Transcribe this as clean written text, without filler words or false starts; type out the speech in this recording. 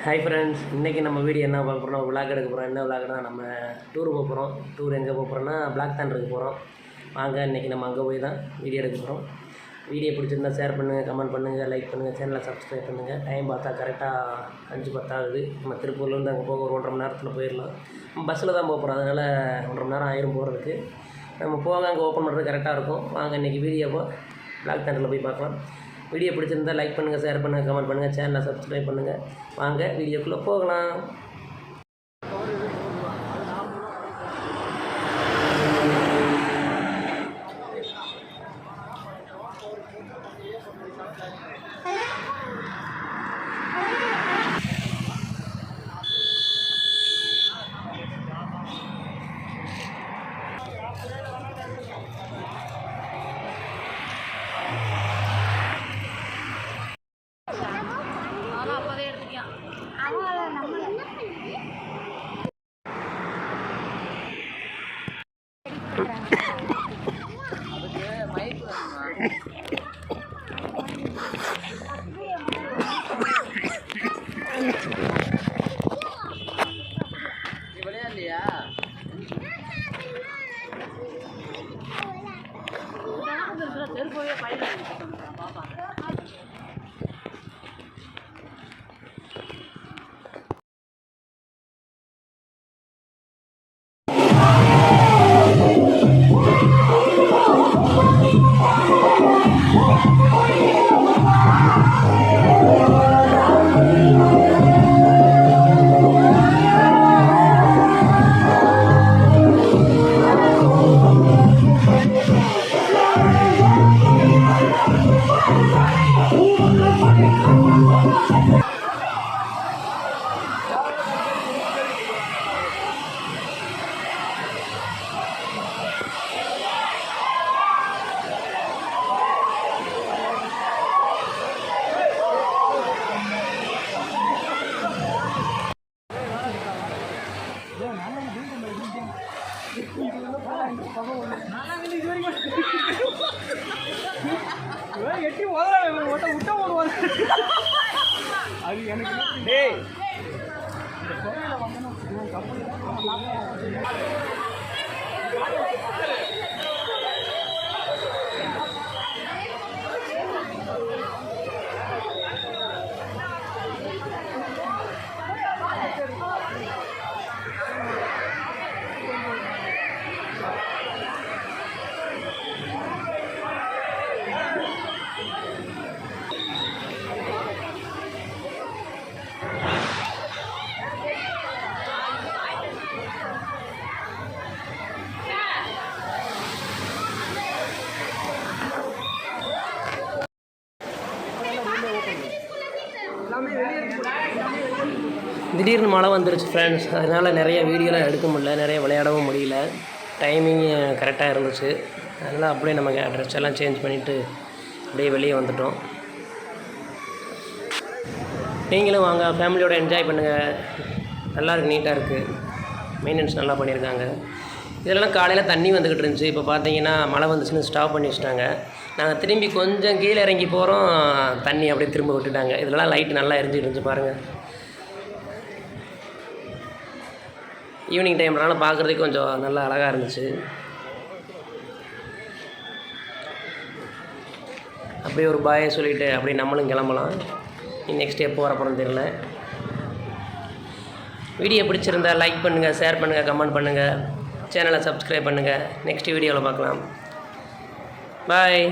Hi friends, இன்றைக்கி நம்ம video என்ன பார்க்க போகிறோம், விளாக் எடுக்க போகிறோம். என்ன விளாக்னா நம்ம டூர் போக போகிறோம். டூர் எங்கே போக போகிறோன்னா பிளாக் தண்டருக்கு போகிறோம். வாங்க, இன்றைக்கி நம்ம அங்கே போய் தான் வீடியோ எடுக்க போகிறோம். வீடியோ பிடிச்சிருந்தால் ஷேர் பண்ணுங்கள், கமெண்ட் பண்ணுங்கள், லைக் பண்ணுங்கள், சேனலை சப்ஸ்கிரைப் பண்ணுங்கள். டைம் பார்த்தா கரெக்டாக 5:10 ஆகுது. நம்ம திருப்பூர்லேருந்து அங்கே போக ஒரு 1.5 மணி நேரத்தில் போயிடலாம். நம்ம பஸ்ஸில் தான் போக போகிறோம், அதனால் 1.5 மணி நேரம் ஆயிரும் போகிறதுக்கு. நம்ம போக அங்கே ஓப்பன் பண்ணுறது கரெக்டாக இருக்கும். வாங்க, இன்றைக்கி வீடியோவை பிளாக் தண்டரில் போய் பார்க்கலாம். வீடியோ பிடிச்சிருந்தால் லைக் பண்ணுங்கள், ஷேர் பண்ணுங்கள், கமெண்ட் பண்ணுங்கள், சேனலை சப்ஸ்கிரைப் பண்ணுங்கள். வாங்க வீடியோக்குள்ளே போகலாம். விளையாடலையா? தெருப்போவே பயிர் பாப்பா. எட்டி விட்ட ஓடுவாங்க. அது எனக்கு திடீர்னு மழை வந்துருச்சு ஃப்ரெண்ட்ஸ். அதனால் நிறைய வீடியோலாம் எடுக்க முடியல, நிறைய விளையாடவும் முடியல. டைமிங் கரெக்டாக இருந்துச்சு. அதனால் அப்படியே நம்ம ட்ரெஸ் எல்லாம் சேஞ்ச் பண்ணிவிட்டு அப்படியே வெளியே வந்துட்டோம். நீங்களும் வாங்க, ஃபேமிலியோடு என்ஜாய் பண்ணுங்கள். நல்லாயிருக்கு, நீட்டாக இருக்குது, மெயின்டெனன்ஸ் நல்லா பண்ணியிருக்காங்க. இதெல்லாம் காலையில் தண்ணி வந்துக்கிட்டு இருந்துச்சு. இப்போ பார்த்தீங்கன்னா மழை வந்துச்சுன்னு ஸ்டாப் பண்ணி வச்சுட்டாங்க. நாங்கள் திரும்பி கொஞ்சம் கீழே இறங்கி போகிறோம், தண்ணி அப்படியே திரும்ப விட்டுட்டாங்க. இதெல்லாம் லைட் நல்லா எரிஞ்சிட்டு இருந்துச்சு பாருங்கள். ஈவினிங் டைம்னால பார்க்குறதுக்கு கொஞ்சம் நல்லா அழகாக இருந்துச்சு. அப்படியே ஒரு பாயை சொல்லிவிட்டு அப்படியே நம்மளும் கிளம்பலாம். நெக்ஸ்ட் எப்போ வர போகிறோன்னு தெரியல. வீடியோ பிடிச்சிருந்தால் லைக் பண்ணுங்கள், ஷேர் பண்ணுங்கள், கமெண்ட் பண்ணுங்கள், சேனலை சப்ஸ்கிரைப் பண்ணுங்கள். நெக்ஸ்ட் வீடியோவில் பார்க்கலாம். பாய்.